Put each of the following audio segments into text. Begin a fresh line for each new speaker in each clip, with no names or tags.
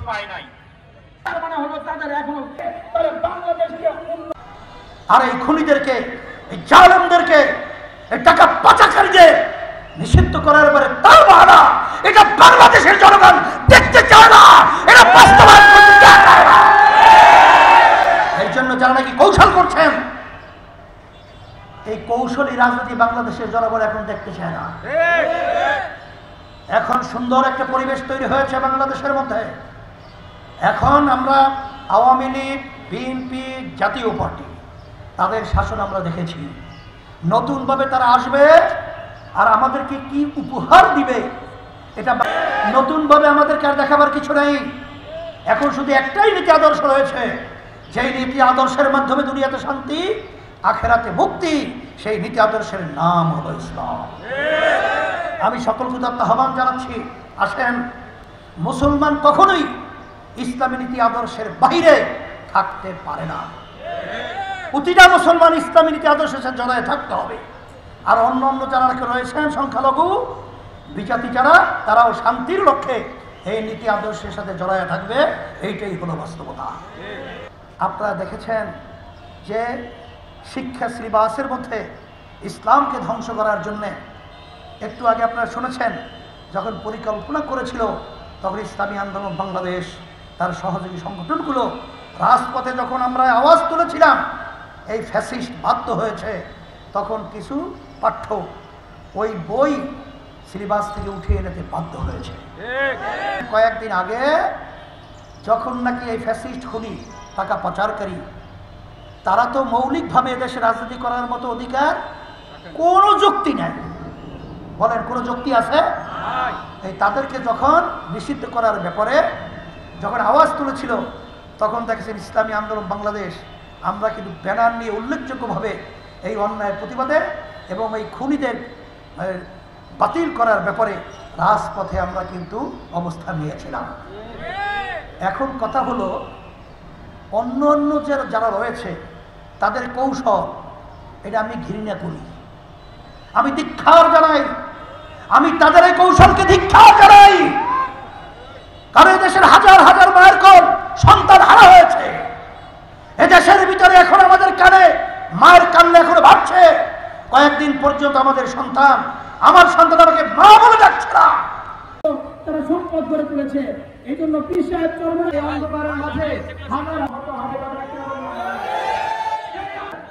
পায় নাই।
আর এই খুনিদেরকে, এই জালেমদেরকে, এই টাকা পাচারকারীদের নিষিদ্ধ করার পরে তার বাহানা এটা বাংলাদেশের জনগণ দেখতে চায় না, এটা বাস্তবায়ন করতে চায় না। এই জন্য যারা নাকি কৌশল করছেন, এই কৌশলী রাজনীতি বাংলাদেশের জনগণ এখন দেখতে চায় না। এখন সুন্দর একটা পরিবেশ তৈরি হয়েছে বাংলাদেশের মধ্যে। এখন আমরা আওয়ামী লীগ, বিএনপি, জাতীয় পার্টি তাদের শাসন আমরা দেখেছি। নতুনভাবে তারা আসবে আর আমাদেরকে কি উপহার দিবে এটা নতুনভাবে আমাদেরকে আর দেখাবার কিছু নেই। এখন শুধু একটাই নীতি আদর্শ রয়েছে, যেই নীতি আদর্শের মাধ্যমে দুনিয়াতে শান্তি, আখেরাতে মুক্তি, সেই নীতি আদর্শের নাম হলো ইসলাম। আমি সকলকে আহ্বান জানাচ্ছি, আসেন, মুসলমান কখনোই ইসলামী নীতি আদর্শের বাইরে থাকতে পারে না। প্রতিটা মুসলমান ইসলামী নীতি আদর্শের সাথে জড়ায় থাকতে হবে। আর অন্য অন্য যারা রয়েছেন সংখ্যালঘু বিজাতি যারা, তারাও শান্তির লক্ষ্যে এই নীতি আদর্শের সাথে জড়ায় থাকবে। এইটাই হলো বাস্তবতা। আপনারা দেখেছেন যে শিক্ষা সিলেবাসের মধ্যে ইসলামকে ধ্বংস করার জন্যে একটু আগে আপনারা শুনেছেন, যখন পরিকল্পনা করেছিল তখন ইসলামী আন্দোলন বাংলাদেশ তার সহযোগী সংগঠনগুলো রাজপথে যখন আমরা আওয়াজ তুলেছিলাম, এই ফ্যাসিস্ট বাধ্য হয়েছে, তখন কিছু পাঠ্য ওই বই সিলেবাস থেকে উঠিয়ে নিতে বাধ্য হয়েছে। কয়েকদিন আগে যখন নাকি এই ফ্যাসিস্ট খুনি, টাকা পাচারকারী, তারা তো মৌলিকভাবে এদেশে রাজনীতি করার মতো অধিকার কোনো যুক্তি নেই, বলেন কোনো যুক্তি আছে? এই তাদেরকে যখন নিষিদ্ধ করার ব্যাপারে যখন আওয়াজ তুলেছিল, তখন দেখেছেন ইসলামী আন্দোলন বাংলাদেশ আমরা কিন্তু ব্যানার নিয়ে উল্লেখযোগ্যভাবে এই অন্যায়ের প্রতিবাদে এবং এই খুনিদের বাতিল করার ব্যাপারে রাজপথে আমরা কিন্তু অবস্থান নিয়েছিলাম। এখন কথা হলো, অন্য অন্য যারা রয়েছে তাদের কৌশল, এটা আমি ঘৃণা করি, আমি ধিক্কার জানাই, আমি তাদের এই কৌশলকে ধিক্কার জানাই। কারণ এদেশের হাজার হাজার মায়ের কোল সন্তান হারা হয়েছে। এদেশের ভিতরে এখন আমাদের কানে মায়ের কান্না এখন ভাবছে, কয়েকদিন পর্যন্ত আমাদের সন্তান, আমার সন্তান আমাকে মা বলে ডাকছে না।
তারা সম্পদ গড়ে তুলেছে। এই জন্য পীর সাহেব চরমনাই অন্ধকারের মাঝে হাজার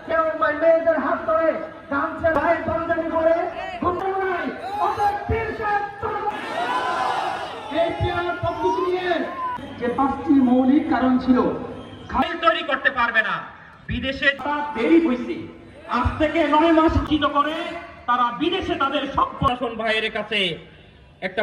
কেউ মেয়েদের হাত ধরে গামছা ভাই পাঞ্জাবি করে যে 5টি মৌলিক কারণ ছিল,
খাল তৈরি করতে পারবে না। বিদেশে
দেরি হয়েছে, আজ থেকে 9 মাস
চিত করে তারা বিদেশে তাদের সম্প্রসারণ ভাইয়ের কাছে একটা